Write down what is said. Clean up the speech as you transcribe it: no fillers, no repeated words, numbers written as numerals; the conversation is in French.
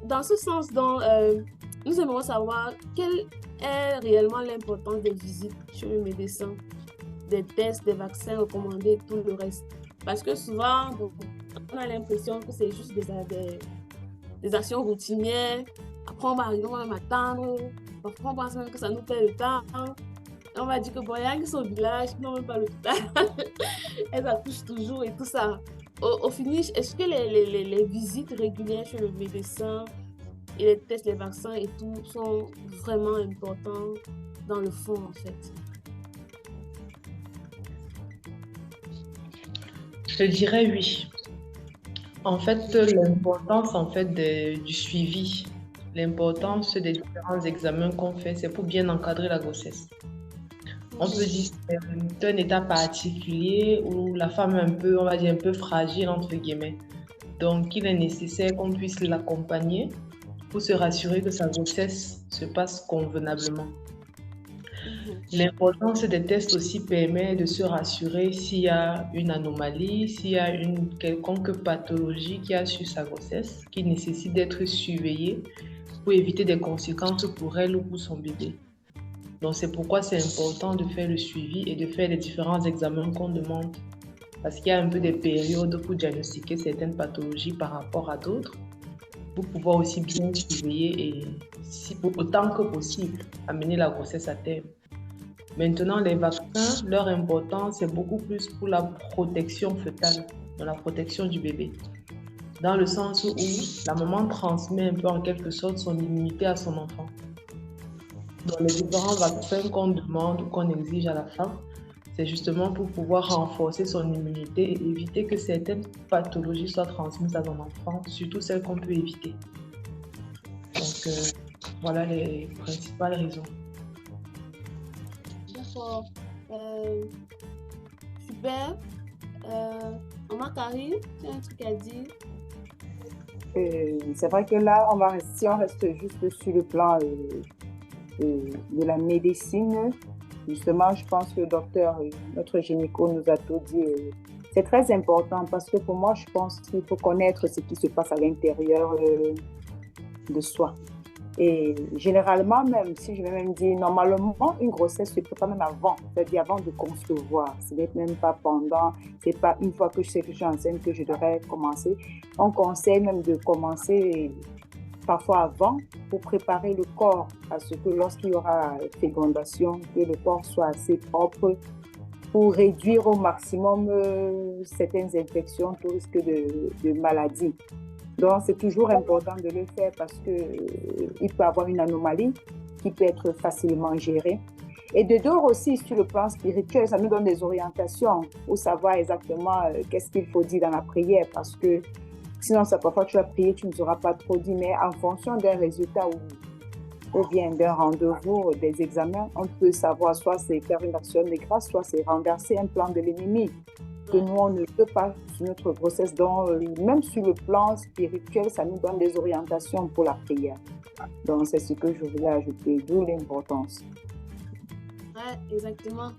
dans ce sens, donc, nous aimerons savoir quelle est réellement l'importance des visites chez le médecin, des tests, des vaccins recommandés, tout le reste. Parce que souvent, bon, on a l'impression que c'est juste des actions routinières. Après, on va arriver, on va m'attendre. Parfois, on pense même que ça nous perd le temps. On va dire que bon, il y a qui sont au village, qui n'ont même pas le temps. Elles accouchent toujours et tout ça. Au finish, est-ce que les visites régulières chez le médecin et les tests, les vaccins et tout sont vraiment importants dans le fond, en fait? Je dirais oui. En fait, l'importance du suivi, l'importance des différents examens qu'on fait, c'est pour bien encadrer la grossesse. On peut dire que c'est un état particulier où la femme est un peu, on va dire, un peu fragile, entre guillemets. Donc, il est nécessaire qu'on puisse l'accompagner pour se rassurer que sa grossesse se passe convenablement. L'importance des tests aussi permet de se rassurer s'il y a une anomalie, s'il y a une quelconque pathologie qui a sur sa grossesse, qui nécessite d'être surveillée pour éviter des conséquences pour elle ou pour son bébé. Donc c'est pourquoi c'est important de faire le suivi et de faire les différents examens qu'on demande. Parce qu'il y a un peu des périodes pour diagnostiquer certaines pathologies par rapport à d'autres, pour pouvoir aussi bien surveiller et, si, autant que possible, amener la grossesse à terme. Maintenant, les vaccins, leur importance est beaucoup plus pour la protection fœtale, dans la protection du bébé. Dans le sens où la maman transmet un peu en quelque sorte son immunité à son enfant. Donc, les différents vaccins qu'on demande ou qu'on exige à la femme, c'est justement pour pouvoir renforcer son immunité et éviter que certaines pathologies soient transmises à son enfant, surtout celles qu'on peut éviter. Donc, voilà les principales raisons. D'accord. Super. Maman Karine, tu as un truc à dire? C'est vrai que là, si on reste juste sur le plan de la médecine, justement, je pense que le docteur, notre gynéco nous a tout dit. C'est très important parce que pour moi, je pense qu'il faut connaître ce qui se passe à l'intérieur de soi. Et généralement, même si je vais même dire, normalement, une grossesse se prépare même avant, c'est-à-dire avant de concevoir. Ce n'est même pas pendant, c'est pas une fois que je sais que je suis enceinte que je devrais commencer. On conseille même de commencer parfois avant pour préparer le corps à ce que lorsqu'il y aura fécondation, que le corps soit assez propre pour réduire au maximum certaines infections, tout risque de maladies. Donc, c'est toujours important de le faire parce qu'il peut y avoir une anomalie qui peut être facilement gérée. Et de deux aussi, sur le plan spirituel, ça nous donne des orientations pour savoir exactement qu'est-ce qu'il faut dire dans la prière parce que sinon, parfois tu vas prier, tu ne sauras pas trop dire, mais en fonction d'un résultat ou bien d'un rendez-vous, des examens, on peut savoir soit c'est faire une action de grâce, soit c'est renverser un plan de l'ennemi que nous, on ne peut pas sur notre grossesse. Donc, même sur le plan spirituel, ça nous donne des orientations pour la prière. Donc, c'est ce que je voulais ajouter, d'où l'importance. Ouais, exactement.